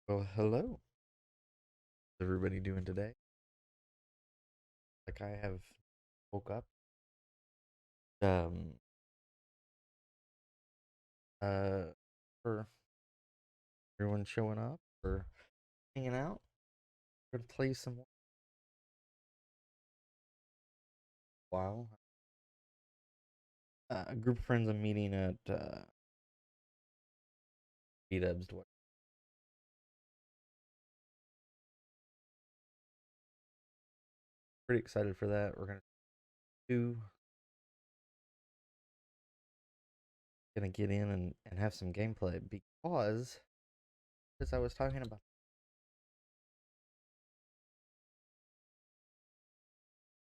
Well, hello. How's everybody doing today? Like I have woke up. Um uh for everyone showing up or hanging out. We're gonna play some while. A group of friends I'm meeting at B-Dub's. Pretty excited for that. We're do gonna get in and have some gameplay because as I was talking about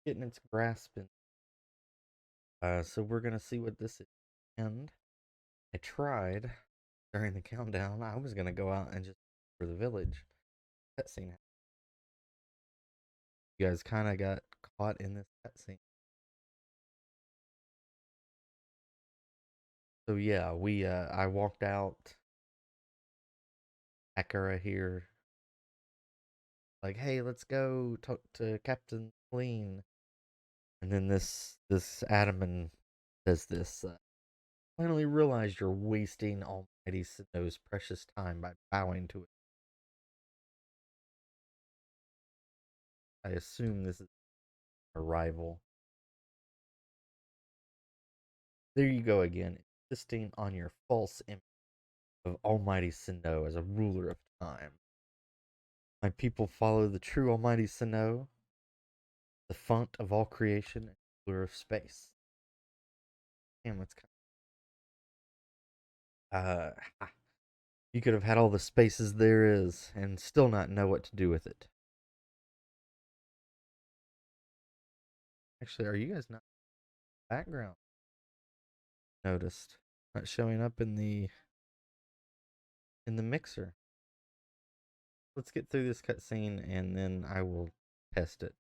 getting its grasp in. So we're gonna see what this is. And I tried during the countdown. I was gonna go out and just for the village cutscene. You guys kind of got caught in this cutscene. So yeah, we I walked out Akira here like, "Hey, let's go talk to Captain Lean." And then this Adaman says this, "Finally realized you're wasting Almighty Sinnoh's precious time by bowing to it." I assume this is a rival. There you go again, insisting on your false image of Almighty Sinnoh as a ruler of time. My people follow the true Almighty Sinnoh, the font of all creation and ruler of space. Damn, it's uh, you could have had all the spaces there is and still not know what to do with it. Actually, are you guys not in the background? Noticed not showing up in the mixer. Let's get through this cutscene and then I will test it.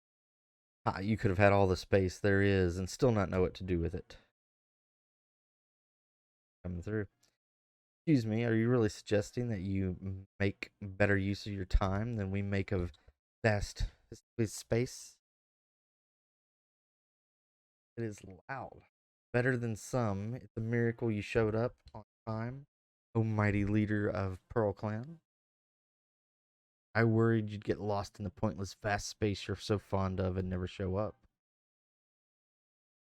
You could have had all the space there is and still not know what to do with it. Coming through. Excuse me, are you really suggesting that you make better use of your time than we make of vast space? It is loud. Better than some. It's a miracle you showed up on time, O mighty leader of Pearl Clan. I worried you'd get lost in the pointless vast space you're so fond of and never show up.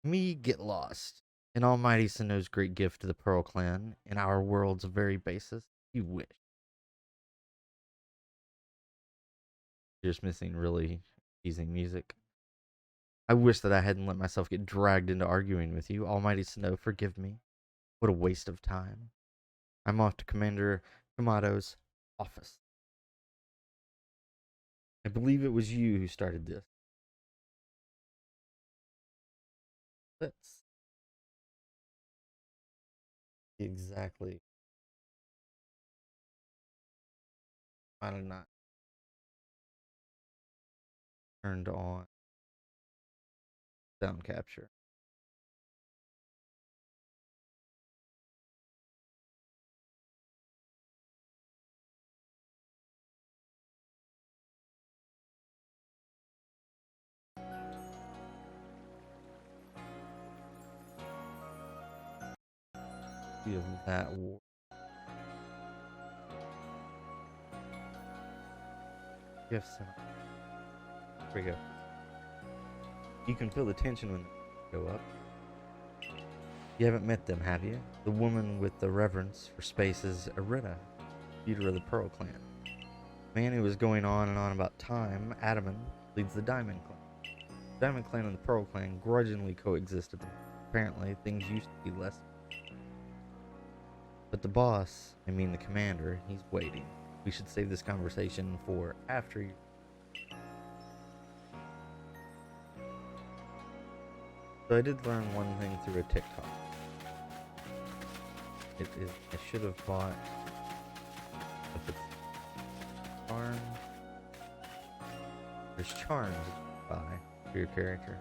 Me get lost. An almighty Sinnoh's great gift to the Pearl Clan, in our world's very basis. You wish. Just missing really teasing music. I wish that I hadn't let myself get dragged into arguing with you. Almighty Sinnoh, forgive me. What a waste of time. I'm off to Commander Kamato's office. I believe it was you who started this. Let's see exactly. I did not turned on sound capture. Feel that war. You have some. Here we go. You can feel the tension when they go up. You haven't met them, have you? The woman with the reverence for space is Arita, leader of the Pearl Clan. The man who was going on and on about time, Adaman, leads the Diamond Clan. The Diamond Clan and the Pearl Clan grudgingly coexist at the moment. Apparently, things used to be less. But the boss, I mean the commander, he's waiting. We should save this conversation for after you. So I did learn one thing through a TikTok. I should have bought if it's charm. There's charms to buy for your character.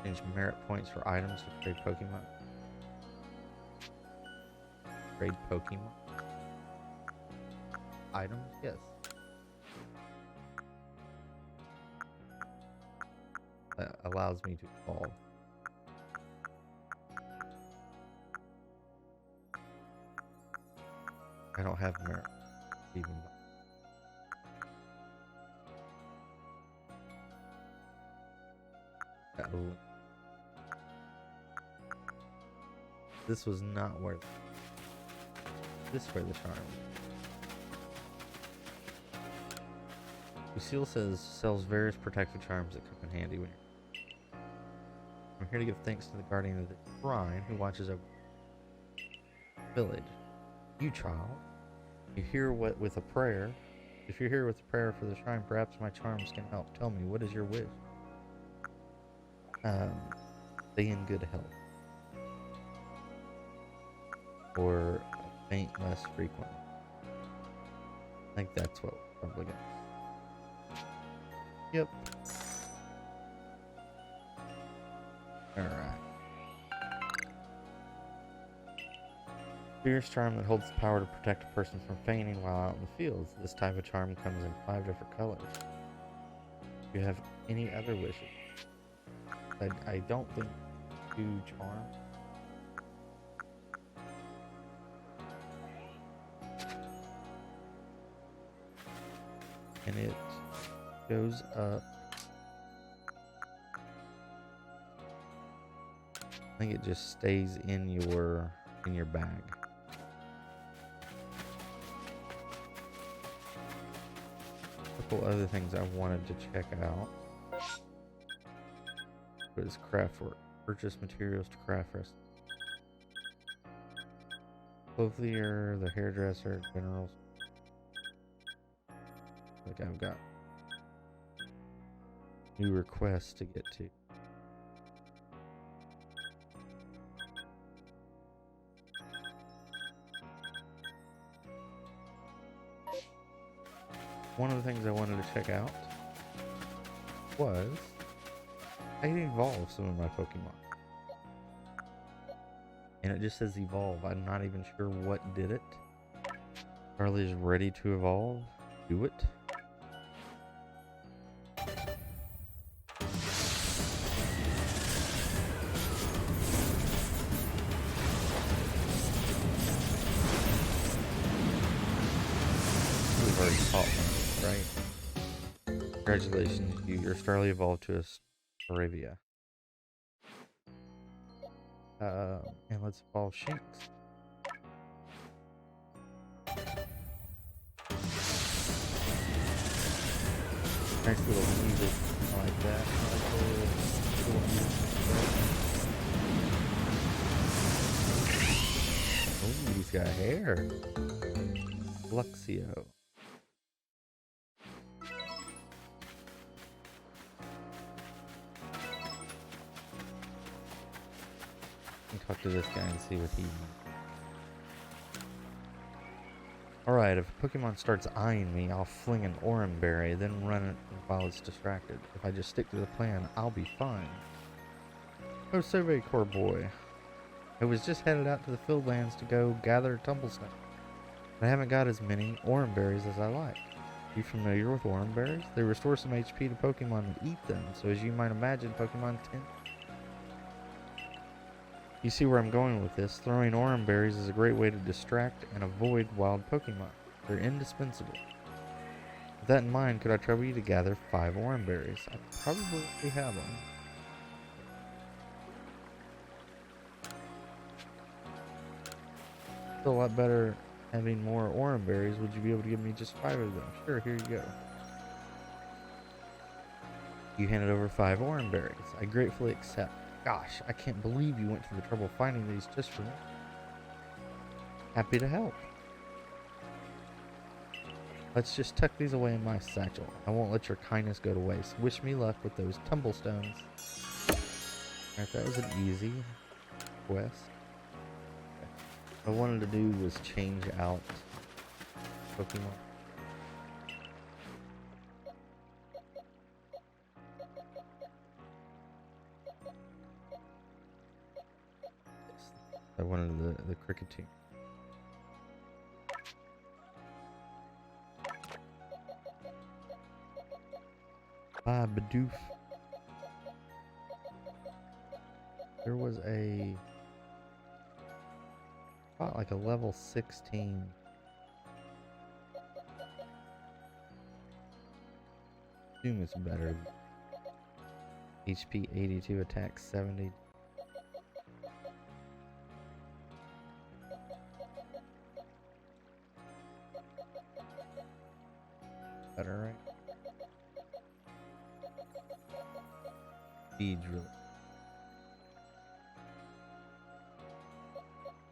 Change merit points for items to trade Pokemon. Trade Pokemon. items? Yes. That allows me to evolve. I don't have merit even. This was not where. This way the charm. Lucille says sells various protective charms that come in handy when you're. I'm here to give thanks to the guardian of the shrine who watches over the village. You, child, you hear what with a prayer. If you're here with a prayer for the shrine, perhaps my charms can help. Tell me, what is your wish? Stay in good health. Or faint less frequently. I think that's what we're probably going. Yep. Alright. Fierce charm that holds the power to protect a person from fainting while out in the fields. This type of charm comes in 5 different colors. Do you have any other wishes? I don't think do charm. And it goes up. I think it just stays in your bag. A couple other things I wanted to check out. What is craft work? Purchase materials to craft rest. Clothier, the hairdresser, generals. Like I've got new requests to get to. One of the things I wanted to check out was I can evolve some of my Pokemon. And it just says evolve. I'm not even sure what did it. Charlie is ready to evolve. Do it. We've already taught one, right? Congratulations, your Starly evolved to a Staravia. And let's evolve Shinx. Nice little music. I like that. I like the little music. Oh, he's got hair. Luxio. Talk to this guy and see what he wants. Alright, if a Pokemon starts eyeing me, I'll fling an Oran Berry, then run it while it's distracted. If I just stick to the plan, I'll be fine. Oh, Survey Corps boy. I was just headed out to the Fieldlands to go gather Tumblestone. But I haven't got as many Oran Berries as I like. You familiar with Oran Berries? They restore some HP to Pokemon and eat them, so as you might imagine, Pokemon tend. You see where I'm going with this. Throwing Oran Berries is a great way to distract and avoid wild Pokemon. They're indispensable. With that in mind, could I trouble you to gather 5 Oran Berries? I probably have them. It's a lot better having more Oran Berries. Would you be able to give me just 5 of them? Sure, here you go. You handed over 5 Oran Berries. I gratefully accept. Gosh, I can't believe you went to the trouble finding these just for me. Happy to help. Let's just tuck these away in my satchel. I won't let your kindness go to waste. Wish me luck with those tumblestones. Alright, that was an easy quest. What I wanted to do was change out Pokemon. I wanted the cricket team. Badoof. There was a... About like a level 16. Assume it's better. HP 82, attack 70. Better, right? Speed's really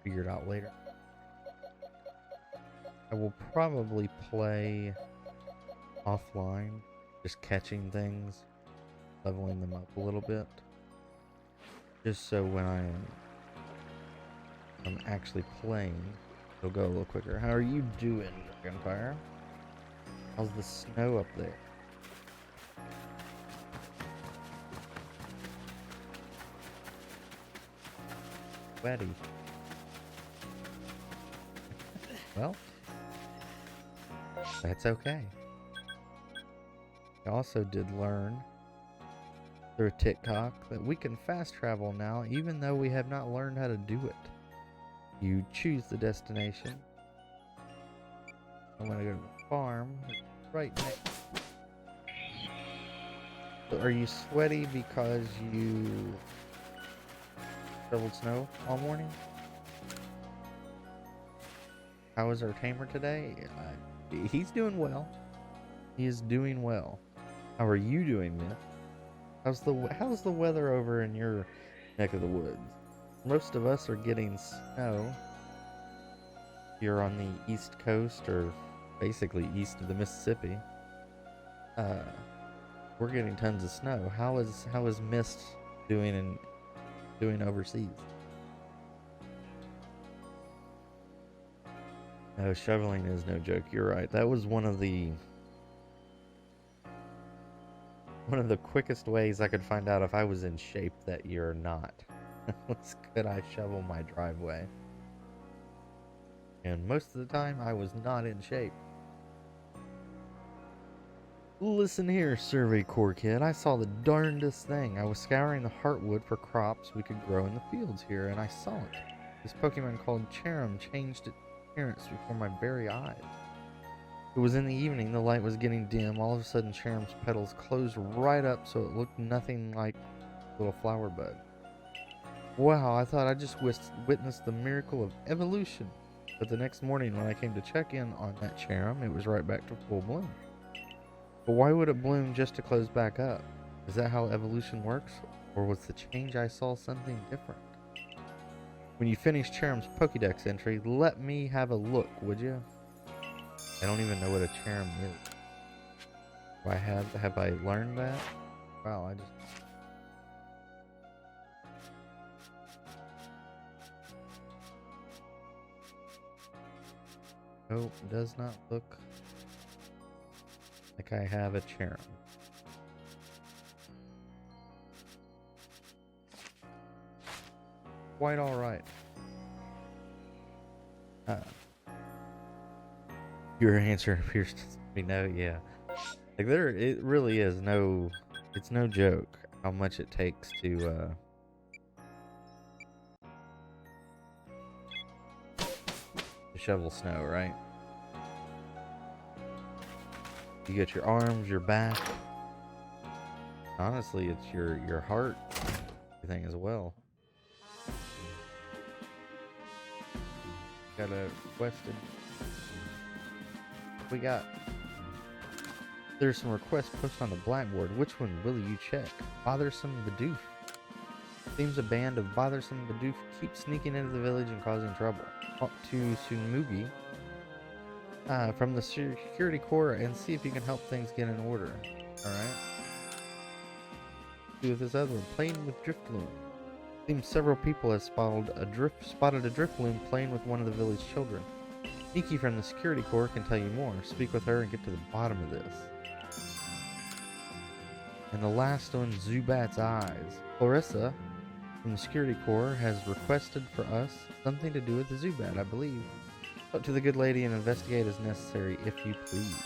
figure it out later. I will probably play offline, just catching things, leveling them up a little bit, just so when I'm actually playing, it'll go a little quicker. How are you doing, Dragonfire? How's the snow up there? Sweaty. Well, that's okay. I also did learn through TikTok that we can fast travel now, even though we have not learned how to do it. You choose the destination. I'm gonna go to the farm. It's right next. So are you sweaty because you shoveled snow all morning? How is our tamer today? He's doing well. He is doing well. How are you doing, Myth? How's the weather over in your neck of the woods? Most of us are getting snow. You're on the east coast, or basically east of the Mississippi. We're getting tons of snow. How is Mist doing overseas? No, shoveling is no joke. You're right. That was one of the quickest ways I could find out if I was in shape that year or not. Could I shovel my driveway? And most of the time, I was not in shape. Listen here, Survey Corps kid. I saw the darndest thing. I was scouring the heartwood for crops we could grow in the fields here, and I saw it. This Pokemon called Cherim changed its appearance before my very eyes. It was in the evening, the light was getting dim. All of a sudden, Cherim's petals closed right up so it looked nothing like a little flower bud. Wow, I thought I just witnessed the miracle of evolution. But the next morning when I came to check in on that Cherim, it was right back to full bloom. But why would it bloom just to close back up? Is that how evolution works? Or was the change I saw something different? When you finish Cherim's Pokédex entry, let me have a look, would you? I don't even know what a Cherim is. Have I learned that? Wow, I just... Nope, does not look like I have a Cherim. Quite alright. Your answer appears to be no, yeah. Like it really is it's no joke how much it takes to shovel snow, right? You get your arms, your back. Honestly, it's your heart, everything as well. Got a requested. We got. There's some requests posted on the blackboard. Which one will you check? Bothersome Bidoof. Seems a band of bothersome Bidoof keep sneaking into the village and causing trouble. Talk to Sunmugi from the security corps and see if you can help things get in order. Alright. Do with this other one. Playing with Driftloom. Seems several people have spotted a Driftloom playing with one of the village children. Nikki from the security corps can tell you more. Speak with her and get to the bottom of this. And the last one, Zubat's Eyes. Clarissa from the security corps has requested for us something to do with the Zubat, I believe. Up to the good lady and investigate as necessary, if you please.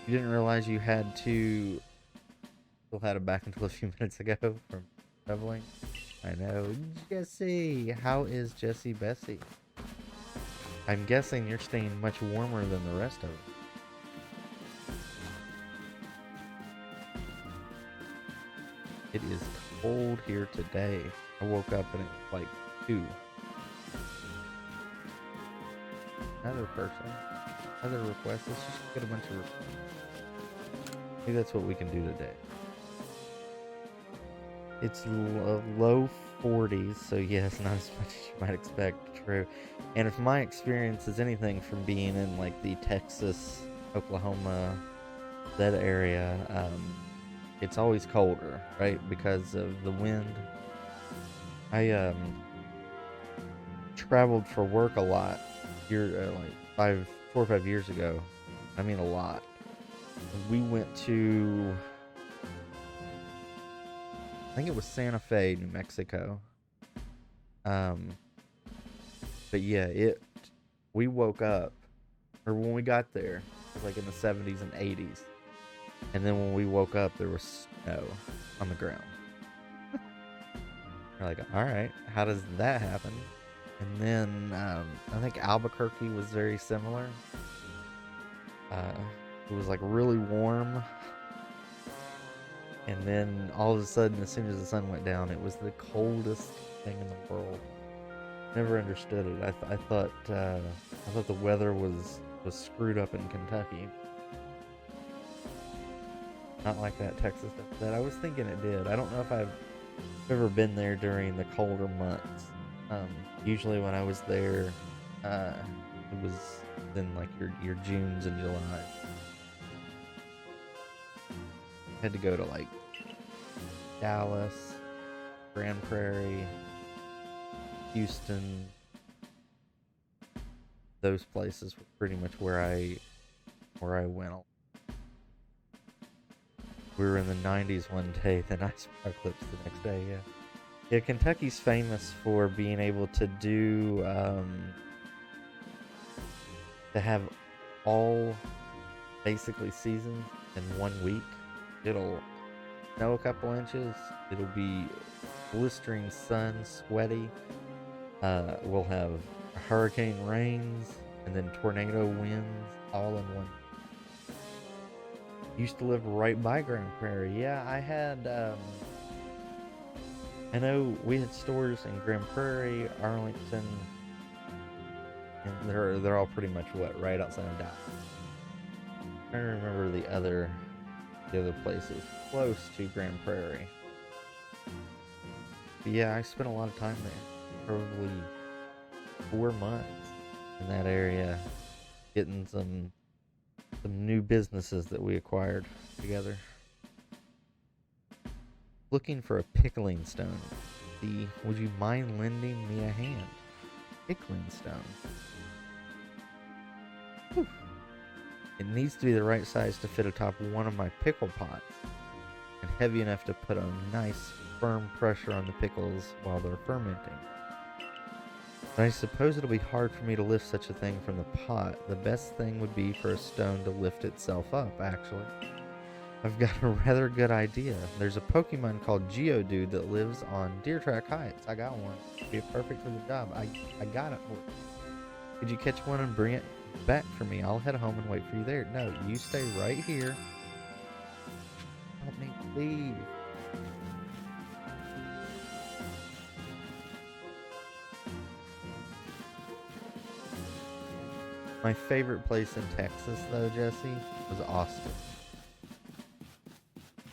You didn't realize you had to Still had it back until a few minutes ago from traveling. I know. Jesse! How is Jessie Bessie? I'm guessing you're staying much warmer than the rest of it. It is cold here today. I woke up and it was like 2. Another person. Another request. Let's just get a bunch of requests. Maybe that's what we can do today. It's low 40s, so yes, not as much as you might expect. True. And if my experience is anything from being in like the Texas, Oklahoma, that area, it's always colder, right? Because of the wind. I traveled for work a lot here, like 4 or 5 years ago. I mean, a lot. We went to, I think it was Santa Fe, New Mexico. But yeah, we woke up, or when we got there, it was like in the 70s and 80s. And then when we woke up, there was snow on the ground. We're like, all right, how does that happen? And then I think Albuquerque was very similar. It was like really warm. And then all of a sudden, as soon as the sun went down, it was the coldest thing in the world. Never understood it. I thought the weather was screwed up in Kentucky. Not like that Texas stuff. That I was thinking it did. I don't know if I've ever been there during the colder months. Usually when I was there, it was in like your Junes and July. Had to go to like Dallas, Grand Prairie, Houston. Those places were pretty much where I went. We were in the 90s one day, then ice apocalypse the next day. Yeah, Kentucky's famous for being able to do to have all basically seasons in 1 week. It'll snow a couple inches. It'll be blistering sun, sweaty. We'll have hurricane rains and then tornado winds all in one. Used to live right by Grand Prairie. Yeah, I had. I know we had stores in Grand Prairie, Arlington, and they're all pretty much right outside of Dallas. I'm trying to remember the other places close to Grand Prairie. But yeah, I spent a lot of time there. Probably 4 months in that area, getting some new businesses that we acquired together. Looking for a pickling stone. Would you mind lending me a hand? Pickling stone. Whew. It needs to be the right size to fit atop one of my pickle pots, and heavy enough to put a nice firm pressure on the pickles while they're fermenting. But I suppose it'll be hard for me to lift such a thing from the pot. The best thing would be for a stone to lift itself up, actually. I've got a rather good idea. There's a Pokemon called Geodude that lives on Deer Track Heights. I got one. It'd be perfect for the job. I got it for you. Could you catch one and bring it back for me? I'll head home and wait for you there. No, you stay right here. Help me, please. My favorite place in Texas, though, Jesse, was Austin.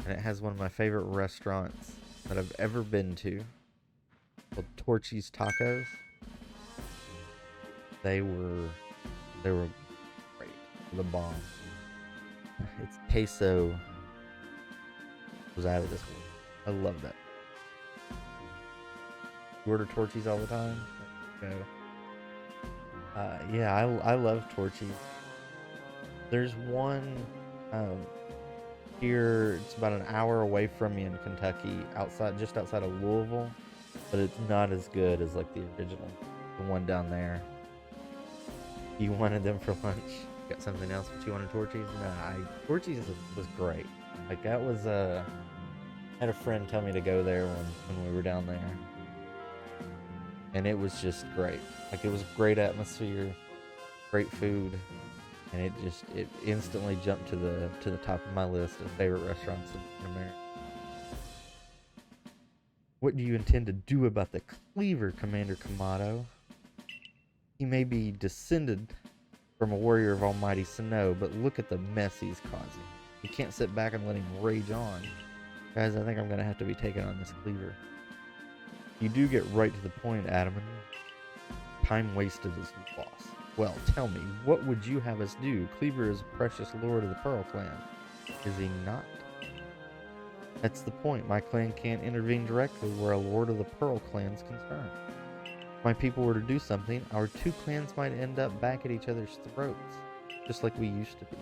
And it has one of my favorite restaurants that I've ever been to, called Torchy's Tacos. They were great. The bomb. Its queso was out of this world. I love that. You order Torchy's all the time? Go. Yeah, I love Torchy's. There's one here. It's about an hour away from me in Kentucky, just outside of Louisville, but it's not as good as like the original, the one down there. You wanted them for lunch. Got something else, but you wanted Torchy's? No, Torchy's was great. Like that was I had a friend tell me to go there when we were down there. And it was just great. Like, it was great atmosphere, great food, and it instantly jumped to the top of my list of favorite restaurants in America. What do you intend to do about the cleaver, Commander Kamato? He may be descended from a warrior of Almighty Snow, but look at the mess he's causing. You can't sit back and let him rage on. Guys, I think I'm going to have to be taking on this cleaver. You do get right to the point, Adaman. Time wasted is lost. Well, tell me, what would you have us do? Cleaver is a precious lord of the Pearl Clan. Is he not? That's the point. My clan can't intervene directly where a lord of the Pearl Clan's concerned. If my people were to do something, our two clans might end up back at each other's throats, just like we used to be.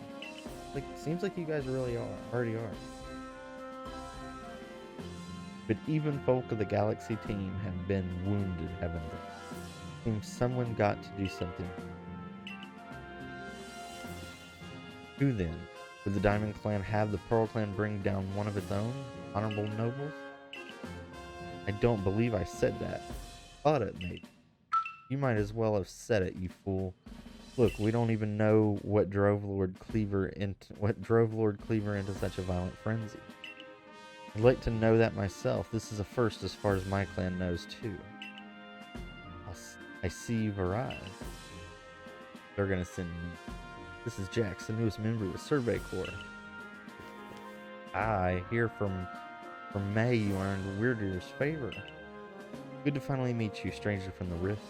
Like, seems like you guys really already are. But even folk of the Galaxy team have been wounded, haven't they? Seems someone got to do something. Who then? Would the Diamond Clan have the Pearl Clan bring down one of its own honorable nobles? I don't believe I said that. Thought it, mate. You might as well have said it, you fool. Look, we don't even know what drove Lord Cleaver into such a violent frenzy. I'd like to know that myself. This is a first as far as my clan knows, too. I see you've arrived. They're gonna send me. This is Jax, the newest member of the Survey Corps. I hear from May you earned Weirder's favor. Good to finally meet you, stranger from the Rift.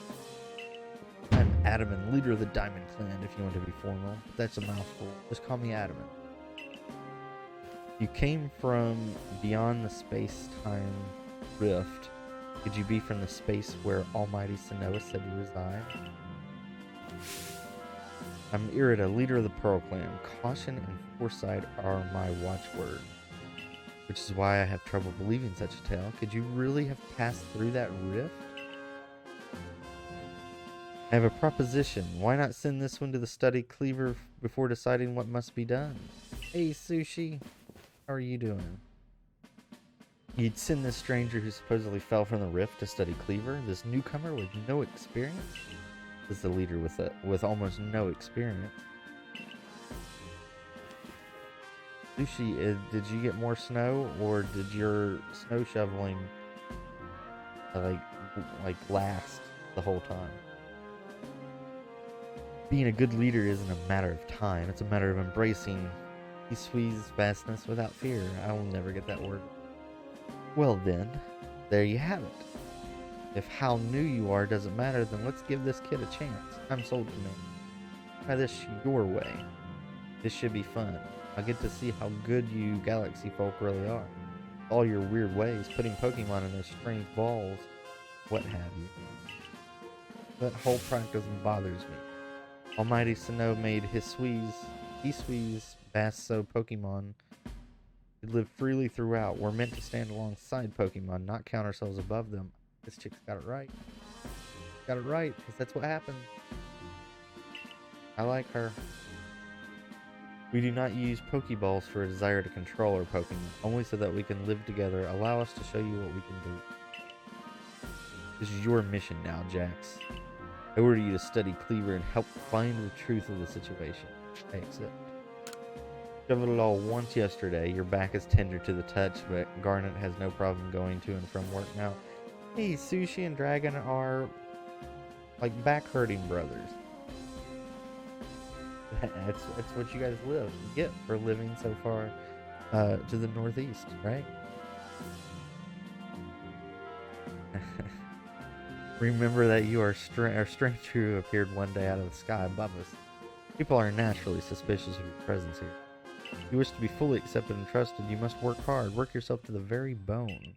I'm Adaman, leader of the Diamond Clan, if you want to be formal. But that's a mouthful. Just call me Adaman. You came from beyond the space-time rift. Could you be from the space where Almighty Sanoa said to reside? I'm Irida, leader of the Pearl Clan. Caution and foresight are my watchword, which is why I have trouble believing such a tale. Could you really have passed through that rift? I have a proposition. Why not send this one to the study Cleaver before deciding what must be done? Hey, Sushi. How are you doing? You'd send this stranger who supposedly fell from the rift to study Cleaver? This newcomer with no experience? Says the leader with almost no experience. Sushi, did you get more snow, or did your snow shoveling like last the whole time? Being a good leader isn't a matter of time, it's a matter of embracing Isui's vastness without fear. I will never get that word. Well then, there you have it. If how new you are doesn't matter, then let's give this kid a chance. I'm sold to me. Try this your way. This should be fun. I'll get to see how good you galaxy folk really are. All your weird ways, putting Pokemon in those strange balls, what have you. That whole practice bothers me. Almighty Sinnoh made Isui's Basso Pokemon to live freely throughout. We're meant to stand alongside Pokemon, not count ourselves above them. This chick's got it right. Got it right, because that's what happened. I like her. We do not use Pokeballs for a desire to control our Pokemon, only so that we can live together. Allow us to show you what we can do. This is your mission now, Jax. I order you to study Cleaver and help find the truth of the situation. I accept. Shoveled it all once yesterday. Your back is tender to the touch, but Garnet has no problem going to and from work now. Hey, Sushi and Dragon are like back-hurting brothers. That's what you guys get for living so far to the northeast, right? Remember that you are a stranger who appeared one day out of the sky above us. People are naturally suspicious of your presence here. If you wish to be fully accepted and trusted, you must work hard. Work yourself to the very bone.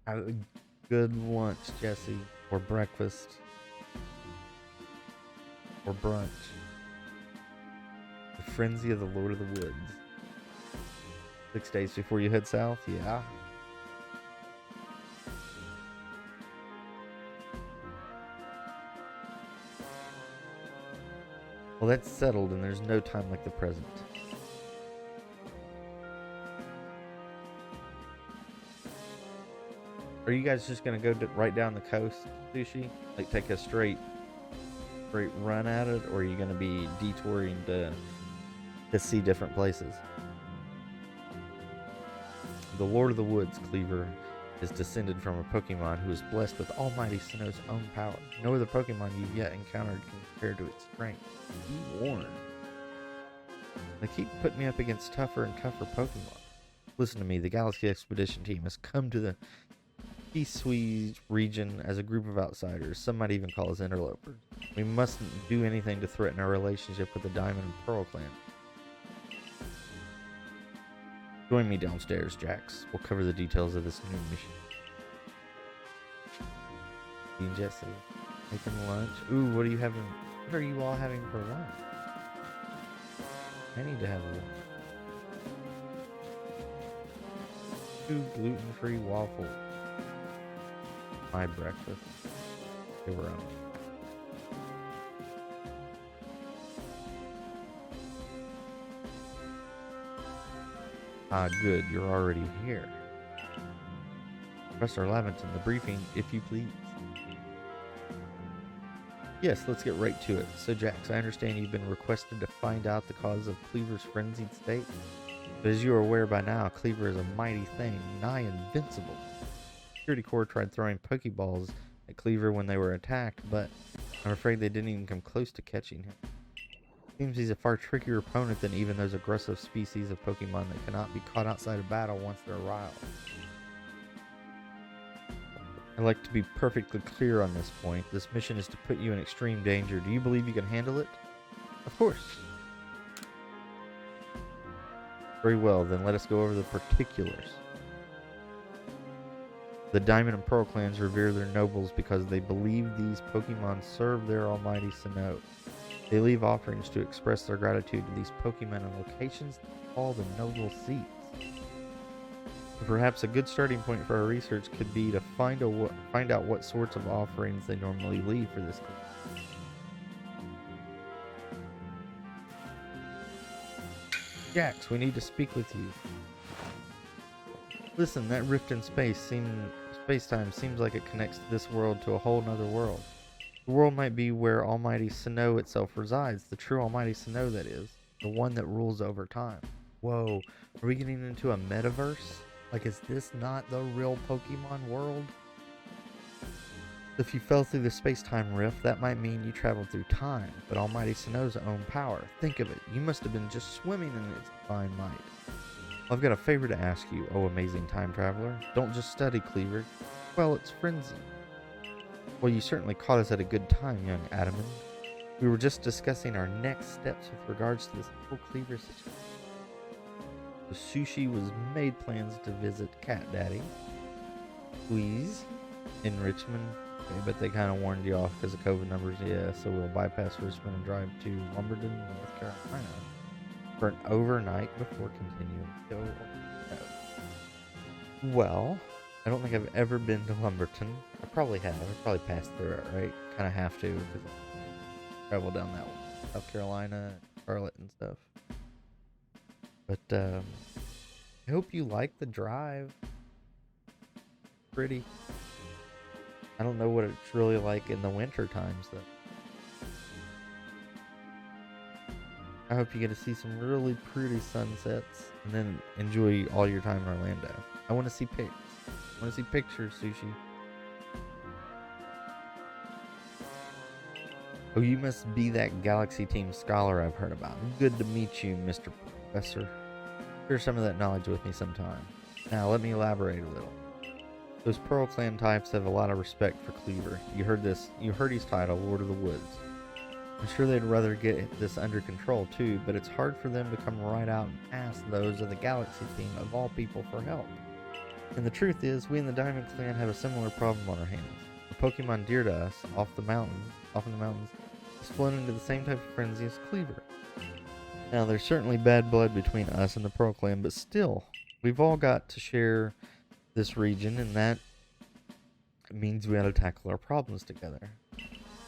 Have a good lunch, Jesse. Or breakfast. Or brunch. The frenzy of the Lord of the Woods. 6 days before you head south? Yeah. Well, that's settled, and there's no time like the present. Are you guys just gonna go right down the coast, Sushi? Like take a straight run at it, or are you gonna be detouring to see different places? The Lord of the Woods, Cleaver, is descended from a Pokemon who is blessed with Almighty Sinnoh's own power. No other Pokemon you've yet encountered can compare to its strength. Be warned. They keep putting me up against tougher and tougher Pokemon. Listen to me, the Galaxy Expedition team has come to the P-Sui region as a group of outsiders. Some might even call us interlopers. We mustn't do anything to threaten our relationship with the Diamond and Pearl clan. Join me downstairs, Jax. We'll cover the details of this new mission. Me and Jesse making lunch. Ooh, what are you having? What are you all having for lunch? I need to have lunch. 2 gluten-free waffles. My breakfast. They were on. Ah, good. You're already here. Professor Lavington, the briefing, if you please. Yes, let's get right to it. So, Jax, I understand you've been requested to find out the cause of Cleaver's frenzied state. But as you are aware by now, Cleaver is a mighty thing, nigh invincible. Security Corps tried throwing Pokeballs at Cleaver when they were attacked, but I'm afraid they didn't even come close to catching him. Seems he's a far trickier opponent than even those aggressive species of Pokemon that cannot be caught outside of battle once they're riled. I'd like to be perfectly clear on this point. This mission is to put you in extreme danger. Do you believe you can handle it? Of course. Very well, then let us go over the particulars. The Diamond and Pearl clans revere their nobles because they believe these Pokemon serve their almighty Sinnoh. They leave offerings to express their gratitude to these Pokemon in locations called the Noble Seats. Perhaps a good starting point for our research could be to find out what sorts of offerings they normally leave for this clan. Jax, we need to speak with you. Listen, that rift in space-time seems like it connects this world to a whole nother world. The world might be where Almighty Sinnoh itself resides, the true Almighty Sinnoh, that is, the one that rules over time. Whoa, are we getting into a metaverse? Like, is this not the real Pokemon world? If you fell through the space-time rift, that might mean you traveled through time, but Almighty Sinnoh's own power. Think of it, you must have been just swimming in its divine might. I've got a favor to ask you, oh amazing time traveler. Don't just study Cleaver. Well, it's frenzy. Well, you certainly caught us at a good time, young Adaman. We were just discussing our next steps with regards to this whole Cleaver situation. The Sushi was made plans to visit Cat Daddy, Squeeze, in Richmond. Okay, but they kind of warned you off because of COVID numbers, yeah, so we'll bypass Richmond and drive to Lumberton, North Carolina for an overnight before continuing to go. Well, I don't think I've ever been to Lumberton. I probably have. I probably passed through it, right? Kind of have to because I travel down that way. South Carolina, Charlotte, and stuff. But I hope you like the drive. Pretty. I don't know what it's really like in the winter times, though. I hope you get to see some really pretty sunsets and then enjoy all your time in Orlando. I want to see pics. I want to see pictures, Sushi. Oh, you must be that Galaxy Team scholar I've heard about. Good to meet you, Mr. Professor. Share some of that knowledge with me sometime. Now, let me elaborate a little. Those Pearl Clan types have a lot of respect for Cleaver. You heard his title, Lord of the Woods. I'm sure they'd rather get this under control too, but it's hard for them to come right out and ask those of the Galaxy Team, of all people, for help. And the truth is, we in the Diamond Clan have a similar problem on our hands. The Pokemon dear to us, off in the mountains, has flown into the same type of frenzy as Cleaver. Now, there's certainly bad blood between us and the Pearl Clan, but still, we've all got to share this region, and that means we gotta tackle our problems together.